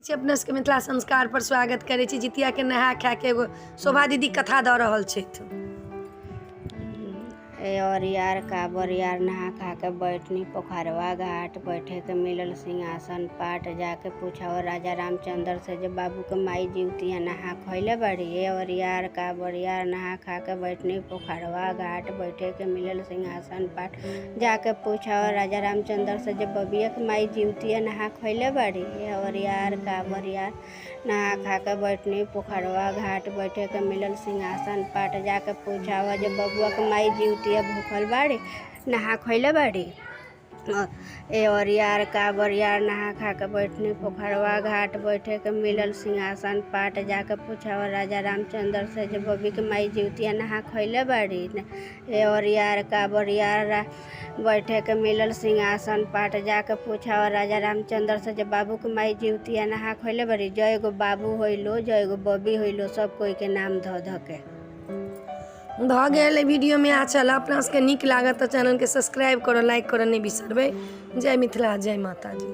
अपना सबके मिथिला संस्कार पर स्वागत करे छी। जितिया के नहा खा के एगो शोभा दीदी कथा दऽ रहल छथि। और यार काबर यार नहा खा के बैठनी पोखरवा घाट बैठे के मिलल सिंहासन पाट जाके पूछा और राजा रामचंद्र से जब बाबू के माई जीवतिया नहा खैले बड़ी। और यार काबर यार नहा खा के बैठनी पोखरवा घाट बैठे के मिलल सिंहासन पाट जाके पूछा और राजा रामचंद्र से जब बबिया के माई जीवतिया नहा खैले बड़ी। और यार काबर यार नहा खा के बैठनी पोखरवा घाट बैठे के मिलल सिंहासन पाट जाके पूछा जब बबुआ के माई जीवतिया भूखल बाड़ी नहा खैले बाड़ी। और यार काबर यार नहा खा के बैठनी पोखरवा घाट बैठे के मिलल सिंहासन पाट जाके पूछा और राजा रामचंद्र से जब बबी के माई जीवतिया नहा खैले बाड़ी। और यार काबर यार बैठे के मिलल सिंहासन पाट जाके पूछा और राजा रामचंद्र से जब बाबू के माई जीवतिया नहा खैले बाड़ी। जय गो बाबू होइलो जय गो बबी होइलो सब कोई के नाम ध के भ गए। वीडियो में अच्छा अपना सबके नीक लागत तो चैनल के सब्सक्राइब करो, लाइक करो नहीं बिसरबे। जय मिथिला, जय माता जी।